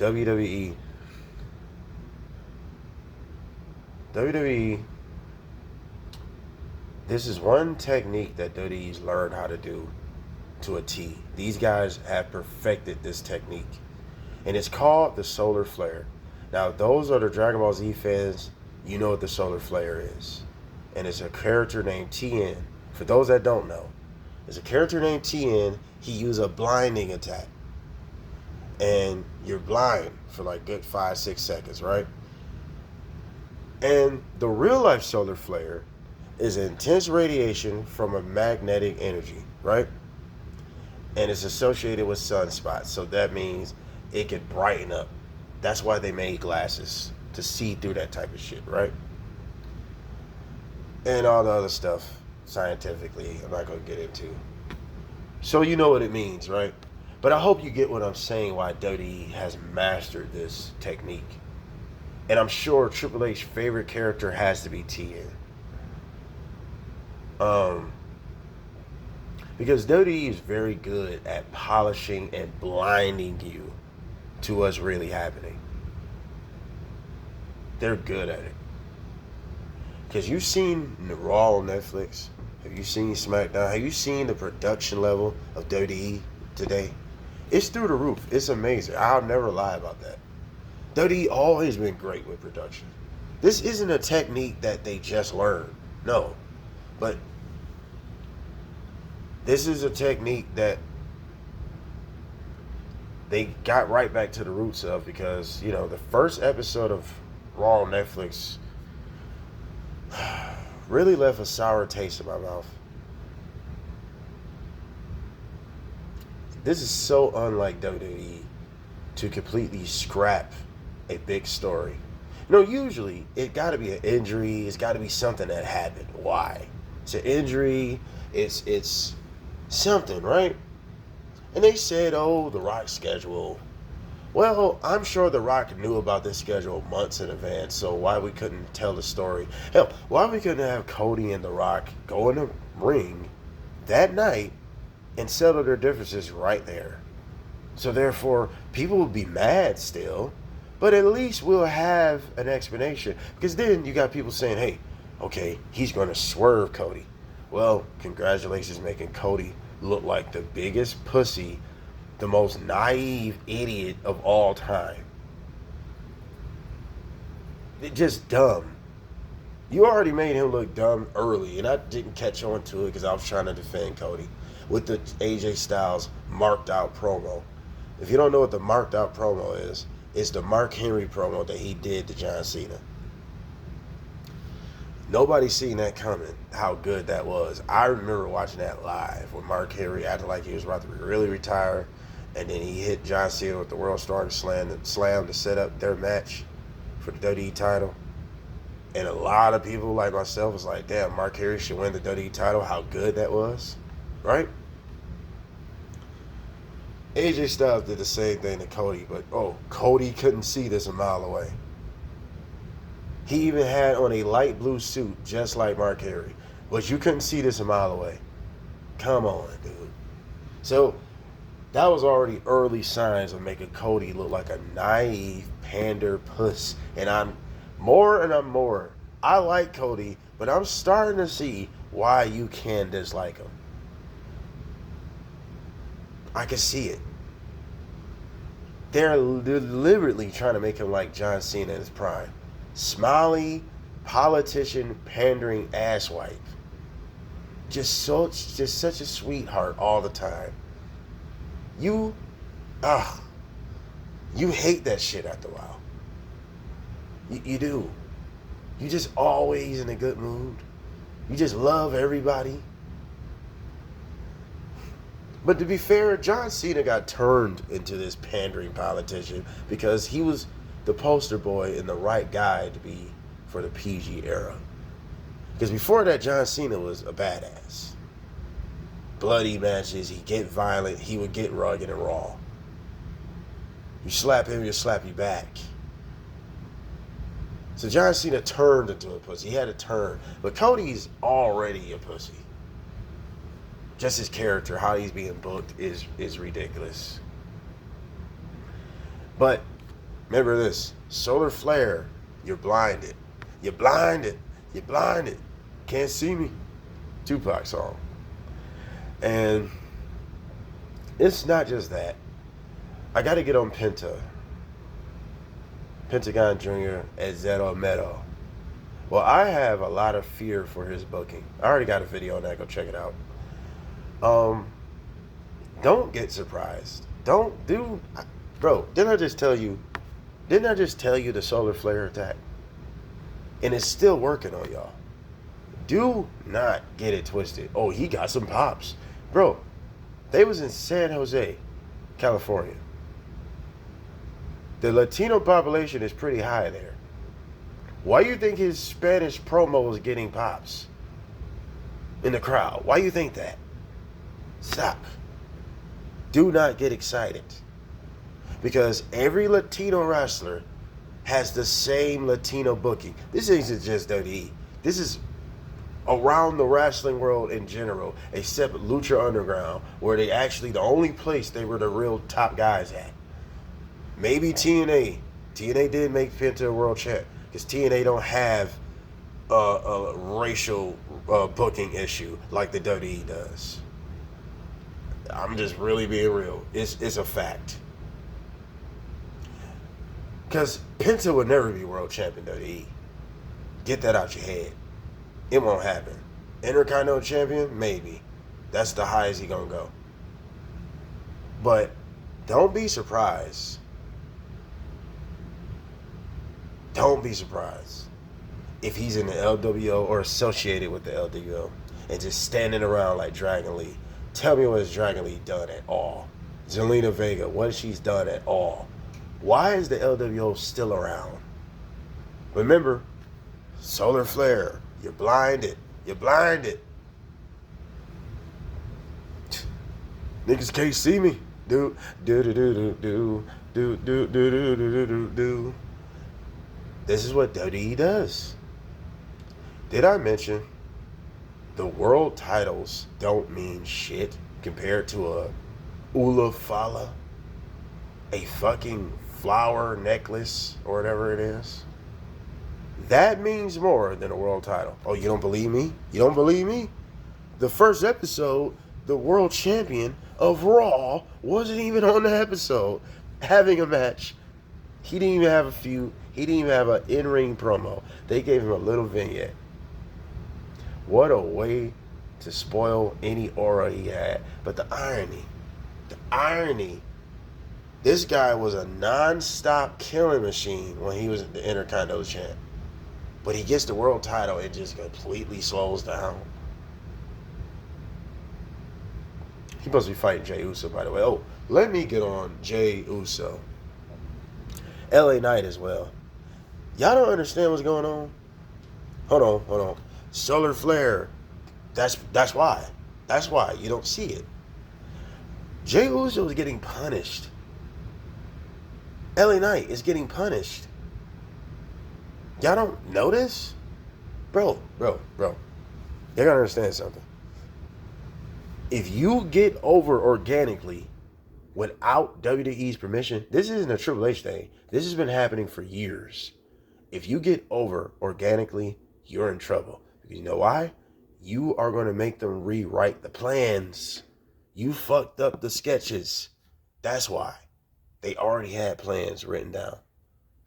WWE. WWE, this is one technique that WWE's learned how to do to a T. These guys have perfected this technique. And it's called the solar flare. Now, those are the Dragon Ball Z fans, you know what the solar flare is. And it's a character named Tien. For those that don't know, there's a character named Tien. He uses a blinding attack. And you're blind for like good 5-6 seconds, right? And the real life solar flare is intense radiation from a magnetic energy, right? And it's associated with sunspots. So that means it could brighten up. That's why they made glasses, to see through that type of shit, right? And all the other stuff, scientifically, I'm not going to get into. So you know what it means, right? But I hope you get what I'm saying, why WWE has mastered this technique. And I'm sure Triple H's favorite character has to be Tien. Because WWE is very good at polishing and blinding you to what's really happening. They're good at it. Because you've seen Raw on Netflix. Have you seen SmackDown? Have you seen the production level of WWE today? It's through the roof. It's amazing. I'll never lie about that. WWE always been great with production. This isn't a technique that they just learned. No. But this is a technique that they got right back to the roots of, because, you know, the first episode of Raw on Netflix really left a sour taste in my mouth. This is so unlike WWE to completely scrap a big story. You know, usually it got to be an injury. It's got to be something that happened. Why? It's an injury. It's something, right? And they said, oh, The Rock's schedule. Well, I'm sure The Rock knew about this schedule months in advance, so why we couldn't tell the story? Hell, why we couldn't have Cody and The Rock go in the ring that night and settle their differences right there? So therefore, people will be mad still, but at least we'll have an explanation. Because then you got people saying, hey, okay, he's going to swerve Cody. Well, congratulations making Cody look like the biggest pussy, the most naive idiot of all time. It's just dumb. You already made him look dumb early, and I didn't catch on to it because I was trying to defend Cody with the AJ Styles marked out promo. If you don't know what the marked out promo is, it's the Mark Henry promo that he did to John Cena. Nobody seen that coming, how good that was. I remember watching that live when Mark Henry acted like he was about to really retire, and then he hit John Cena with the World Star Slam to set up their match for the WWE title. And a lot of people like myself was like, damn, Mark Henry should win the WWE title. How good that was, right? AJ Styles did the same thing to Cody, but Cody couldn't see this a mile away. He even had on a light blue suit just like Mark Henry, but you couldn't see this a mile away. Come on, dude. So that was already early signs of making Cody look like a naive pander puss. And I'm more. I like Cody, but I'm starting to see why you can dislike him. I can see it. They're deliberately trying to make him like John Cena in his prime. Smiley, politician, pandering asswipe. Just such a sweetheart all the time. You hate that shit after a while. You do. You just always in a good mood. You just love everybody. But to be fair, John Cena got turned into this pandering politician because he was the poster boy and the right guy to be for the PG era. Because before that, John Cena was a badass. Bloody matches, he'd get violent, he would get rugged and raw. You slap him, he'll slap you back. So John Cena turned into a pussy. He had a turn. But Cody's already a pussy. Just his character, how he's being booked is ridiculous. But Remember this. Solar flare. You're blinded. You're blinded. You're blinded. Can't see me. Tupac song. And it's not just that. I got to get on Pentagon Jr. at Zero Meadow. Well, I have a lot of fear for his booking. I already got a video on that. Go check it out. Don't get surprised. Bro, didn't I just tell you the solar flare attack? And it's still working on y'all. Do not get it twisted. Oh, he got some pops. Bro, they was in San Jose, California. The Latino population is pretty high there. Why you think his Spanish promo is getting pops in the crowd? Why you think that? Stop. Do not get excited. Because every Latino wrestler has the same Latino booking. This isn't just WWE. This is around the wrestling world in general, except Lucha Underground, where they actually, the only place they were the real top guys at. Maybe TNA. TNA did make Penta a world champ, because TNA don't have a racial booking issue like the WWE does. I'm just really being real. It's a fact. Because Penta would never be world champion WWE. Get that out your head. It won't happen. Intercontinental champion? Maybe. That's the highest he gonna go. But don't be surprised. Don't be surprised if he's in the LWO or associated with the LWO and just standing around like Dragon Lee. Tell me what has Dragon Lee done at all? Zelina Vega, what has she done at all? Why is the LWO still around? Remember, solar flare. You're blinded. You're blinded. Niggas can't see me. Do do do do do do do do do do do do. This is what WWE does. Did I mention the world titles don't mean shit compared to a Ula Fala, a fucking flower necklace or whatever it is? That means more than a world title. Oh, you don't believe me? You don't believe me? The first episode, the world champion of Raw wasn't even on the episode having a match. He didn't even have a feud. He didn't even have an in-ring promo. They gave him a little vignette. What a way to spoil any aura he had. But the irony, this guy was a non-stop killing machine when he was the Intercontinental champ. But he gets the world title, it just completely slows down. He must be fighting Jey Uso, by the way. Oh, let me get on Jey Uso. LA Knight as well. Y'all don't understand what's going on? Hold on. Solar flare. That's why. That's why you don't see it. Jey Uso is getting punished. LA Knight is getting punished. Y'all don't notice? Bro. Y'all gotta understand something. If you get over organically without WWE's permission, this isn't a Triple H thing. This has been happening for years. If you get over organically, you're in trouble. Because you know why? You are going to make them rewrite the plans. You fucked up the sketches. That's why. They already had plans written down.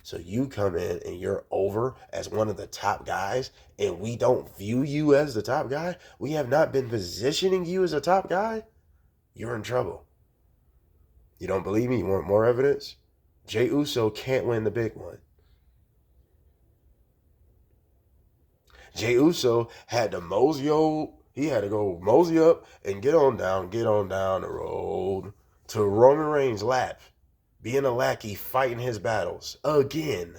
So you come in and you're over as one of the top guys, and we don't view you as the top guy. We have not been positioning you as a top guy. You're in trouble. You don't believe me? You want more evidence? Jey Uso can't win the big one. Jey Uso had to he had to go mosey up and get on down the road to Roman Reigns' lap, being a lackey, fighting his battles again.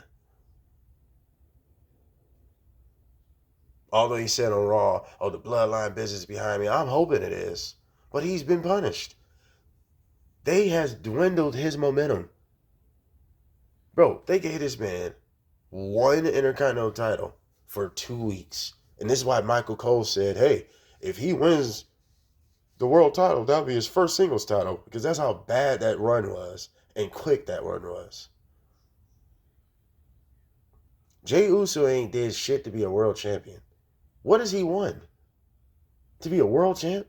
Although he said on Raw, oh, the bloodline business behind me. I'm hoping it is. But he's been punished. They has dwindled his momentum. Bro, they gave this man one Intercontinental title for 2 weeks. And this is why Michael Cole said, hey, if he wins the world title, that'll be his first singles title. Because that's how bad that run was and quick that run was. Jey Uso ain't did shit to be a world champion. What has he won? To be a world champ?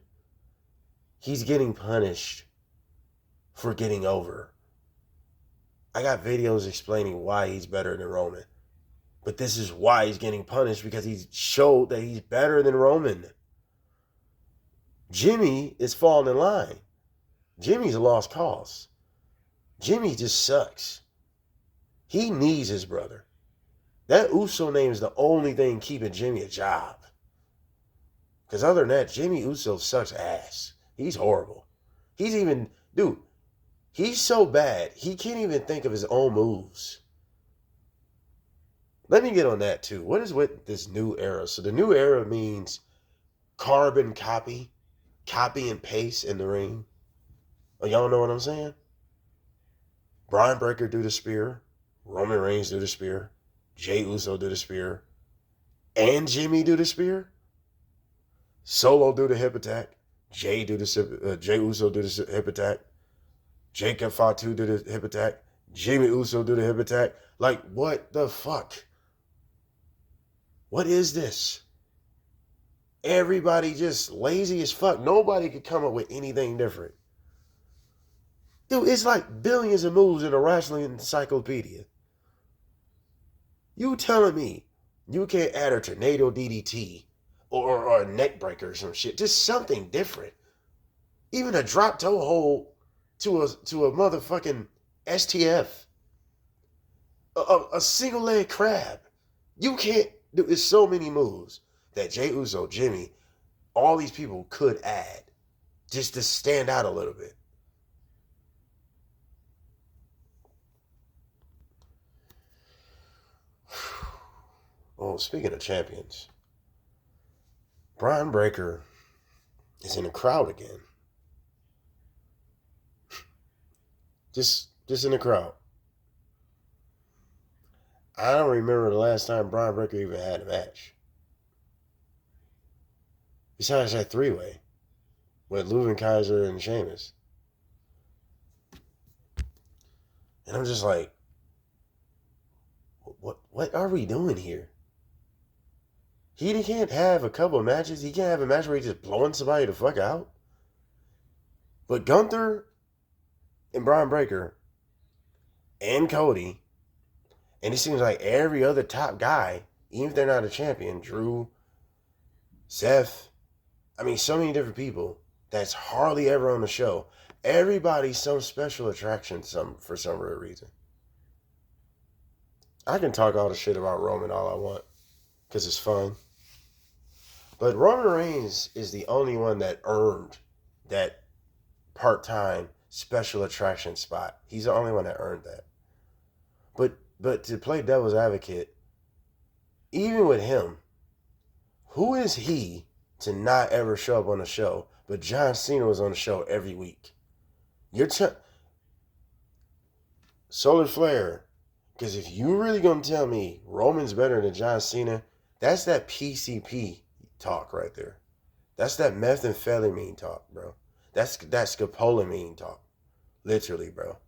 He's getting punished for getting over. I got videos explaining why he's better than Roman. But this is why he's getting punished, because he showed that he's better than Roman. Jimmy is falling in line. Jimmy's a lost cause. Jimmy just sucks. He needs his brother. That Uso name is the only thing keeping Jimmy a job. Because other than that, Jimmy Uso sucks ass. He's horrible. Dude, he's so bad, he can't even think of his own moves. Let me get on that too. What is with this new era? So the new era means carbon copy and paste in the ring. Oh, y'all know what I'm saying? Brian Breaker do the spear. Roman Reigns do the spear. Jey Uso do the spear. And Jimmy do the spear. Solo do the hip attack. Jey Uso do the hip attack. Jacob Fatu do the hip attack. Jimmy Uso do the hip attack. Like, what the fuck? What is this? Everybody just lazy as fuck. Nobody could come up with anything different. Dude, it's like billions of moves in a wrestling encyclopedia. You telling me you can't add a tornado DDT or a neck breaker or some shit? Just something different. Even a drop toe hold to a motherfucking STF. A single leg crab. You can't. There's so many moves that Jey Uso, Jimmy, all these people could add just to stand out a little bit. Oh, speaking of champions, Brian Breaker is in the crowd again. Just in the crowd. I don't remember the last time Brian Breaker even had a match. Besides that three-way with Leuven Kaiser and Sheamus. And I'm just like, what are we doing here? He can't have a couple of matches. He can't have a match where he's just blowing somebody the fuck out. But Gunther and Brian Breaker and Cody, and it seems like every other top guy, even if they're not a champion, Drew, Seth, I mean, so many different people that's hardly ever on the show. Everybody's some special attraction for some real reason. I can talk all the shit about Roman all I want because it's fun. But Roman Reigns is the only one that earned that part-time special attraction spot. He's the only one that earned that. But to play devil's advocate, even with him, who is he to not ever show up on the show? But John Cena was on the show every week. Solar Flare, because if you really gonna tell me Roman's better than John Cena, that's that PCP talk right there. That's that methamphetamine talk, bro. That's scopolamine talk. Literally, bro.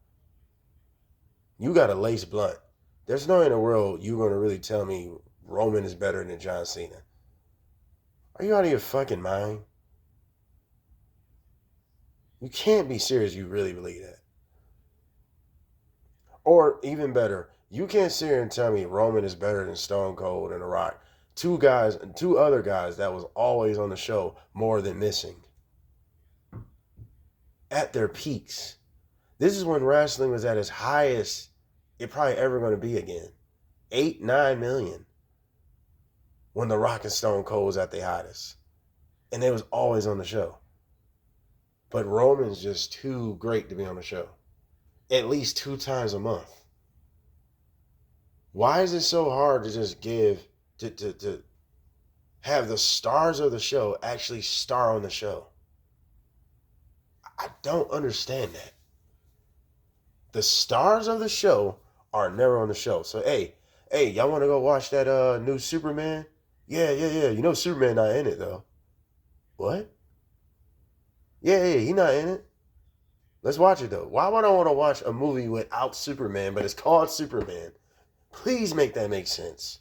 You got a lace blunt. There's no in the world you're going to really tell me Roman is better than John Cena. Are you out of your fucking mind? You can't be serious you really believe that. Or even better, you can't sit here and tell me Roman is better than Stone Cold and The Rock. Two other guys that was always on the show more than missing. At their peaks. This is when wrestling was at its highest it probably ever going to be again. 8-9 million. When The Rock and Stone Cold was at their hottest. And they was always on the show. But Roman's just too great to be on the show. At least 2 times a month. Why is it so hard to just to have the stars of the show actually star on the show? I don't understand that. The stars of the show are never on the show. So, hey, y'all want to go watch that new Superman? Yeah. You know Superman not in it, though. What? Yeah, he not in it. Let's watch it, though. Why would I want to watch a movie without Superman, but it's called Superman? Please make that make sense.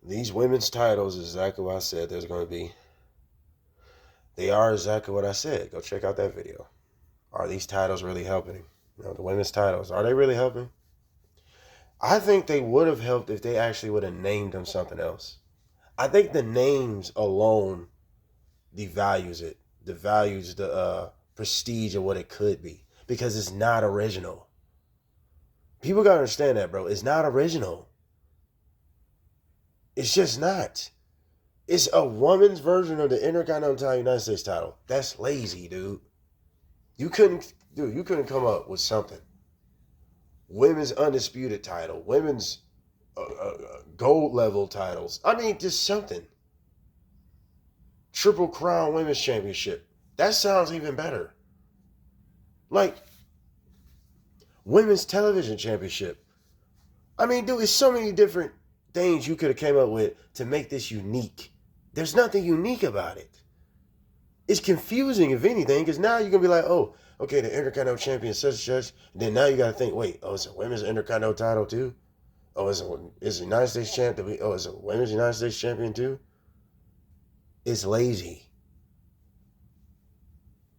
These women's titles is exactly what I said there's going to be. They are exactly what I said. Go check out that video. Are these titles really helping? The women's titles, are they really helping? I think they would have helped if they actually would have named them something else. I think the names alone devalues it, devalues the prestige of what it could be, because it's not original. People gotta understand that, bro. It's not original. It's just not. It's a woman's version of the Intercontinental United States title. That's lazy, dude. You couldn't come up with something. Women's undisputed title, women's gold level titles. I mean, just something. Triple Crown Women's Championship. That sounds even better. Like, Women's Television Championship. I mean, dude, there's so many different things you could have came up with to make this unique. There's nothing unique about it. It's confusing, if anything, because now you're going to be like, oh, okay, the Intercontinental Champion is such and such. And then now you got to think, wait, oh, it's a Women's Intercontinental title too? Oh, is the United States champion? Oh, is it Women's United States Champion too? It's lazy.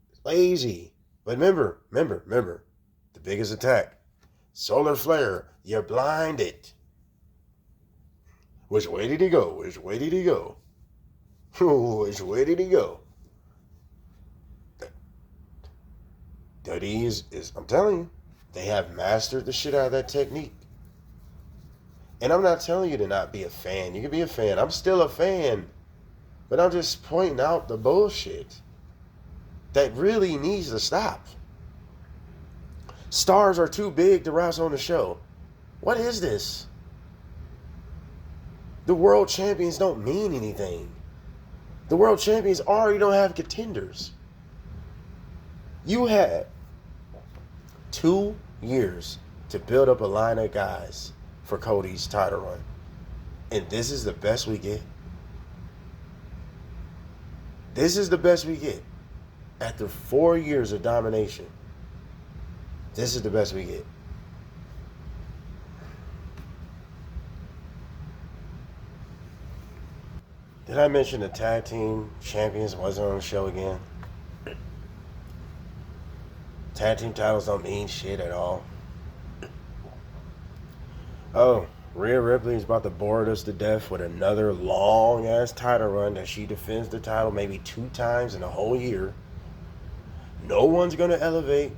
It's lazy. But remember, the biggest attack. Solar flare. You're blinded. Which way did he go? Which way did he go? Which way did he go? WWE is, I'm telling you, they have mastered the shit out of that technique. And I'm not telling you to not be a fan. You can be a fan. I'm still a fan. But I'm just pointing out the bullshit that really needs to stop. Stars are too big to wrestle on the show. What is this? The world champions don't mean anything. The world champions already don't have contenders. You had 2 years to build up a line of guys for Cody's title run. And this is the best we get. This is the best we get. After 4 years of domination, this is the best we get. Did I mention the tag team champions wasn't on the show again? Tag team titles don't mean shit at all. Oh, Rhea Ripley is about to bore us to death with another long-ass title run that she defends the title maybe 2 times in a whole year. No one's going to elevate,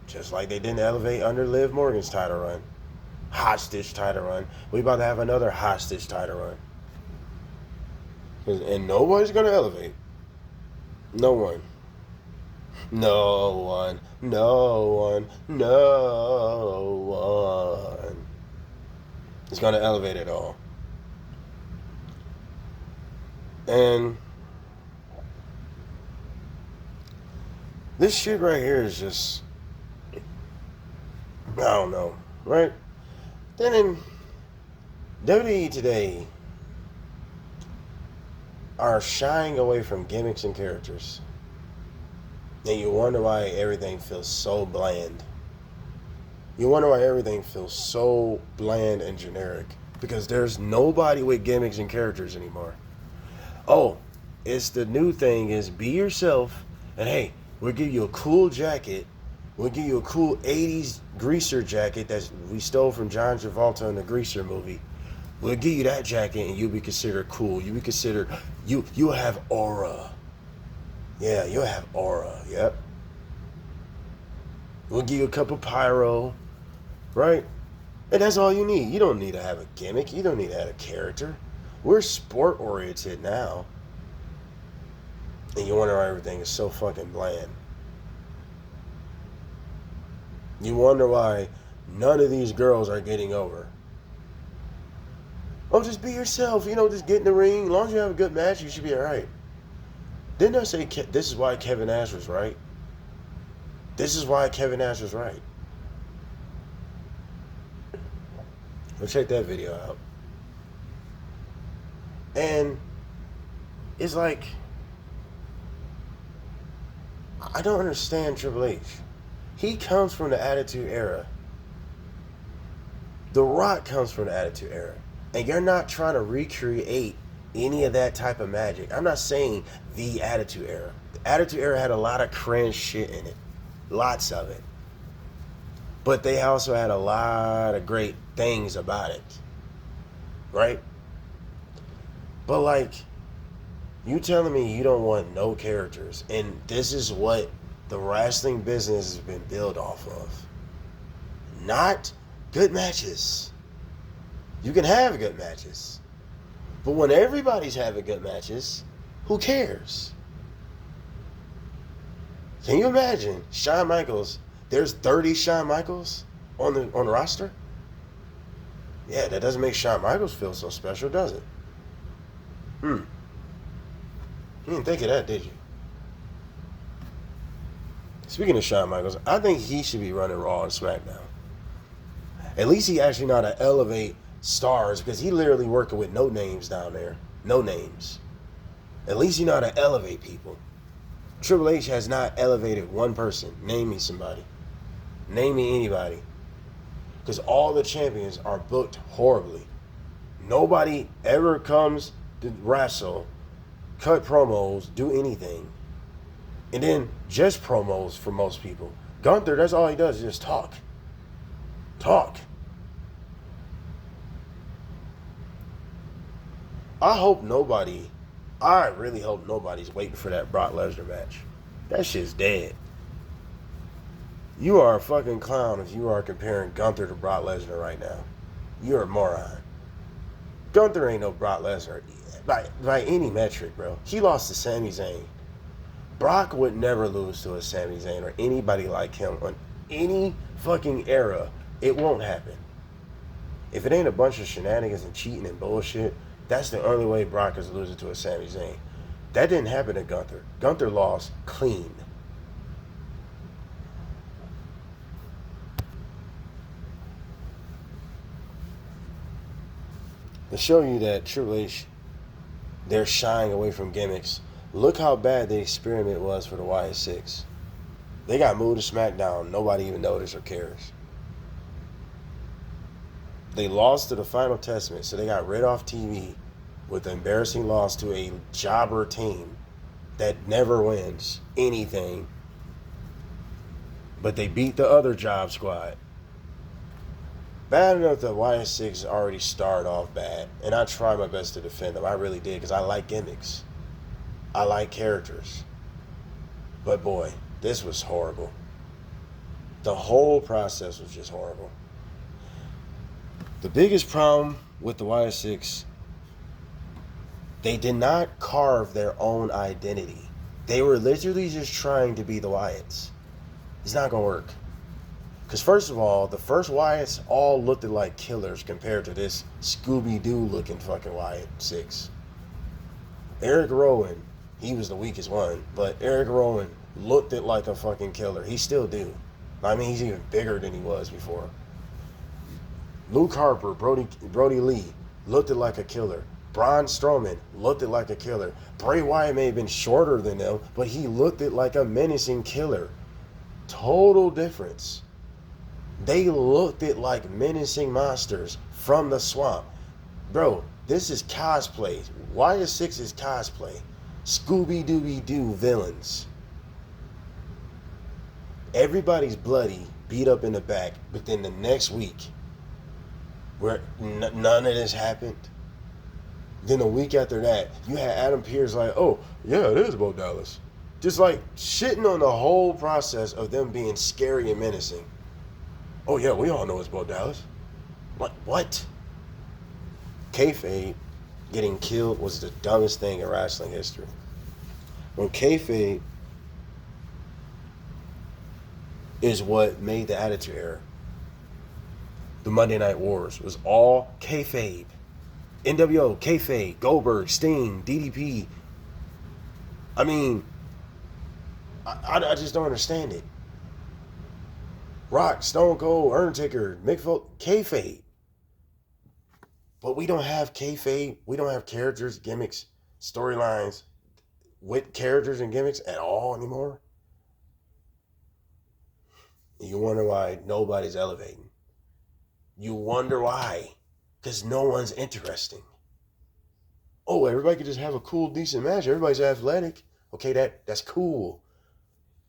just like they didn't elevate under Liv Morgan's title run. Hostage title run. We about to have another hostage title run. And nobody's going to elevate. No one. No one. No one. No one. It's going to elevate it all. And this shit right here is just, I don't know, right? Then in WWE today are shying away from gimmicks and characters. And you wonder why everything feels so bland. You wonder why everything feels so bland and generic. Because there's nobody with gimmicks and characters anymore. Oh, it's the new thing is be yourself. And hey, we'll give you a cool jacket. We'll give you a cool 80s greaser jacket that we stole from John Travolta in the Greaser movie. We'll give you that jacket and you'll be considered cool. You'll be considered, you'll have aura. Yeah, you'll have aura. Yep. We'll give you a cup of pyro. Right? And that's all you need. You don't need to have a gimmick. You don't need to have a character. We're sport oriented now. And you wonder why everything is so fucking bland. You wonder why none of these girls are getting over. Oh, just be yourself. Just get in the ring. As long as you have a good match, you should be alright. Didn't I say this is why Kevin Nash was right? This is why Kevin Nash was right. Go check that video out. And it's like, I don't understand Triple H. He comes from the Attitude Era. The Rock comes from the Attitude Era. And you're not trying to recreate any of that type of magic. I'm not saying the Attitude Era. The Attitude Era had a lot of cringe shit in it. Lots of it. But they also had a lot of great things about it. Right? But like, you telling me you don't want no characters, and this is what the wrestling business has been built off of. Not good matches. You can have good matches. But when everybody's having good matches, who cares? Can you imagine Shawn Michaels? There's 30 Shawn Michaels on the roster? Yeah, that doesn't make Shawn Michaels feel so special, does it? You didn't think of that, did you? Speaking of Shawn Michaels, I think he should be running Raw and SmackDown. At least he actually know how to elevate stars, because he literally working with no names down there. No names. At least he know how to elevate people. Triple H has not elevated one person. Name me somebody. Name me anybody. Because all the champions are booked horribly. Nobody ever comes to wrestle, cut promos, do anything. And then just promos for most people. Gunther, that's all he does is just talk. Talk. I really hope nobody's waiting for that Brock Lesnar match. That shit's dead. You are a fucking clown if you are comparing Gunther to Brock Lesnar right now. You're a moron. Gunther ain't no Brock Lesnar by any metric, bro. He lost to Sami Zayn. Brock would never lose to a Sami Zayn or anybody like him on any fucking era. It won't happen. If it ain't a bunch of shenanigans and cheating and bullshit, that's the only way Brock is losing to a Sami Zayn. That didn't happen to Gunther. Gunther lost clean. To show you that Triple H, they're shying away from gimmicks. Look how bad the experiment was for the YS6. They got moved to SmackDown. Nobody even noticed or cares. They lost to the Final Testament, so they got rid off TV with an embarrassing loss to a jobber team that never wins anything. But they beat the other job squad. Bad enough that YS6 already started off bad, and I tried my best to defend them. I really did, because I like gimmicks. I like characters. But boy, this was horrible. The whole process was just horrible. The biggest problem with the YS6, they did not carve their own identity. They were literally just trying to be the Wyatts. It's not going to work. Because first of all, the first Wyatts all looked like killers compared to this Scooby-Doo looking fucking Wyatt 6. Eric Rowan, he was the weakest one, but Eric Rowan looked like a fucking killer. He still do. I mean, he's even bigger than he was before. Luke Harper, Brody Lee looked like a killer. Braun Strowman looked like a killer. Bray Wyatt may have been shorter than them, but he looked like a menacing killer. Total difference. They looked like menacing monsters from the swamp. Bro, this is cosplay. YS6 is cosplay. Scooby-Dooby-Doo villains. Everybody's bloody, beat up in the back, but then the next week, where none of this happened, then a week after that, you had Adam Pearce like, oh, yeah, it is about Dallas. Just like shitting on the whole process of them being scary and menacing. Oh, yeah, we all know it's about Dallas. Like, what? Kayfabe getting killed was the dumbest thing in wrestling history. When kayfabe is what made the Attitude Era. The Monday Night Wars was all kayfabe. NWO, kayfabe, Goldberg, Sting, DDP. I mean, I just don't understand it. Rock, Stone Cold, Undertaker, Mick Foley, kayfabe. But we don't have kayfabe. We don't have characters, gimmicks, storylines with characters and gimmicks at all anymore. And you wonder why nobody's elevating. You wonder why. Because no one's interesting. Oh, everybody could just have a cool, decent match. Everybody's athletic. Okay, that's cool.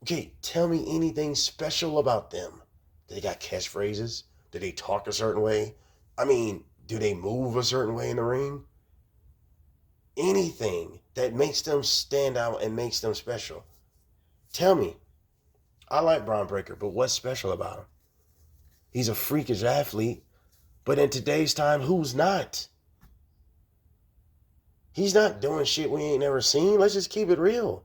Okay, tell me anything special about them. Do they got catchphrases? Do they talk a certain way? I mean, do they move a certain way in the ring? Anything that makes them stand out and makes them special. Tell me. I like Braun Breaker, but what's special about him? He's a freakish athlete, but in today's time, who's not? He's not doing shit we ain't never seen. Let's just keep it real.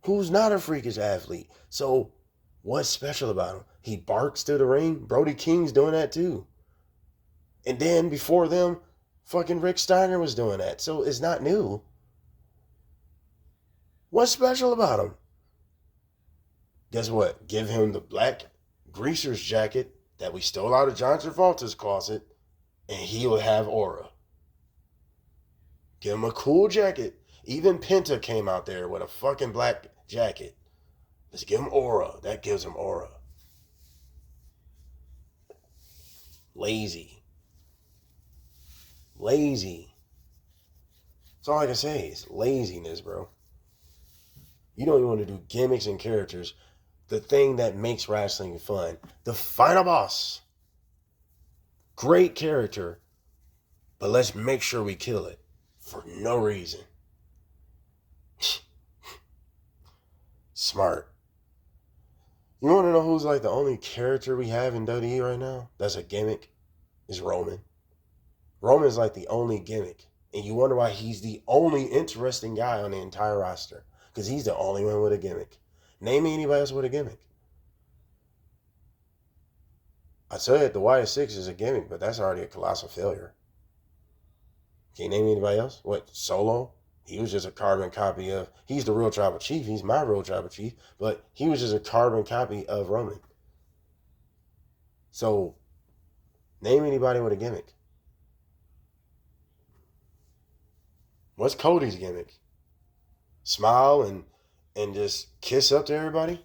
Who's not a freakish athlete? So what's special about him? He barks through the ring. Brody King's doing that too. And then before them, fucking Rick Steiner was doing that. So it's not new. What's special about him? Guess what? Give him the black greaser's jacket that we stole out of John Travolta's closet, and he will have aura. Give him a cool jacket. Even Penta came out there with a fucking black jacket. Let's give him aura. That gives him aura. Lazy. That's all I can say is laziness, bro. You don't even want to do gimmicks and characters. The thing that makes wrestling fun. The final boss. Great character. But let's make sure we kill it. For no reason. Smart. You want to know who's like the only character we have in WWE right now? That's a gimmick. Is Roman. Roman's like the only gimmick. And you wonder why he's the only interesting guy on the entire roster. Because he's the only one with a gimmick. Name me anybody else with a gimmick. I said the YS6 is a gimmick, but that's already a colossal failure. Can you name me anybody else? What, Solo? He was just a carbon copy of... He's the real tribal chief. He's my real tribal chief. But he was just a carbon copy of Roman. So, name anybody with a gimmick. What's Cody's gimmick? Smile and just kiss up to everybody?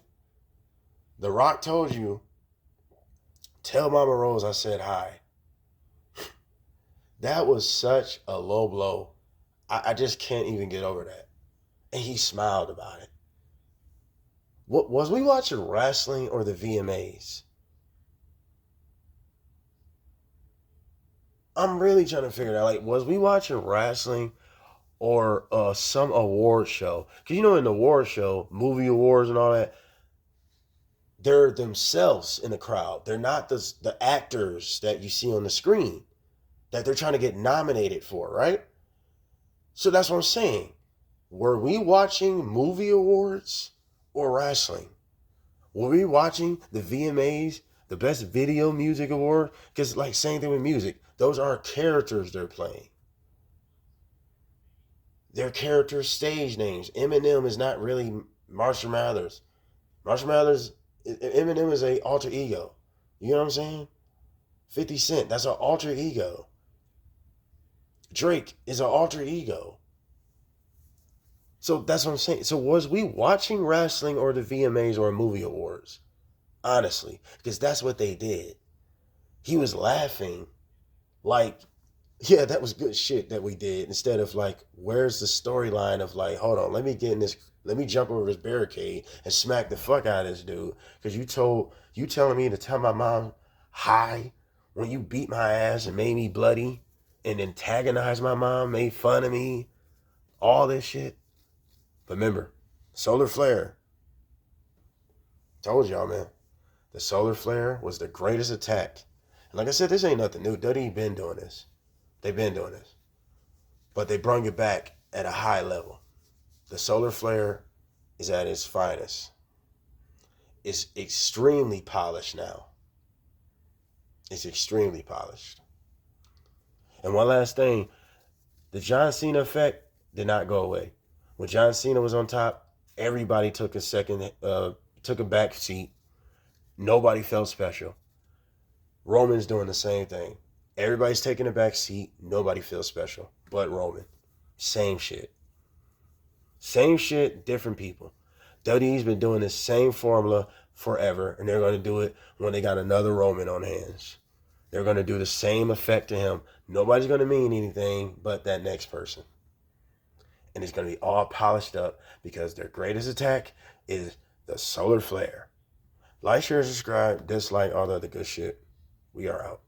The Rock told you, tell Mama Rose I said hi. That was such a low blow. I just can't even get over that. And he smiled about it. What was we watching wrestling or the VMAs? I'm really trying to figure it out. Like, was we watching wrestling or some award show? Because you know, in the award show, movie awards and all that, they're themselves in the crowd. They're not the actors that you see on the screen that they're trying to get nominated for, right? So that's what I'm saying. Were we watching movie awards or wrestling? Were we watching the VMAs, the Best Video Music Award? Because, like, same thing with music. Those are characters they're playing. They're character stage names. Eminem is not really Marshall Mathers. Marshall Mathers, Eminem is a alter ego. You know what I'm saying? 50 Cent, that's an alter ego. Drake is an alter ego. So that's what I'm saying. So was we watching wrestling or the VMAs or movie awards? Honestly, because that's what they did. He was laughing like, yeah, that was good shit that we did. Instead of like, where's the storyline of like, hold on, let me jump over this barricade and smack the fuck out of this dude. Because you telling me to tell my mom hi when you beat my ass and made me bloody and antagonized my mom, made fun of me, all this shit. But remember, solar flare. Told y'all, man. The solar flare was the greatest attack. And like I said, this ain't nothing new. WWE been doing this. They've been doing this. But they brung it back at a high level. The solar flare is at its finest. It's extremely polished now. It's extremely polished. And one last thing, the John Cena effect did not go away. When John Cena was on top, everybody took a back seat. Nobody felt special. Roman's doing the same thing. Everybody's taking a back seat. Nobody feels special. But Roman. Same shit. Same shit, different people. WWE's been doing this same formula forever, and they're going to do it when they got another Roman on hands. They're going to do the same effect to him. Nobody's going to mean anything but that next person. And it's going to be all polished up because their greatest attack is the solar flare. Like, share, subscribe, dislike, all the other good shit. We are out.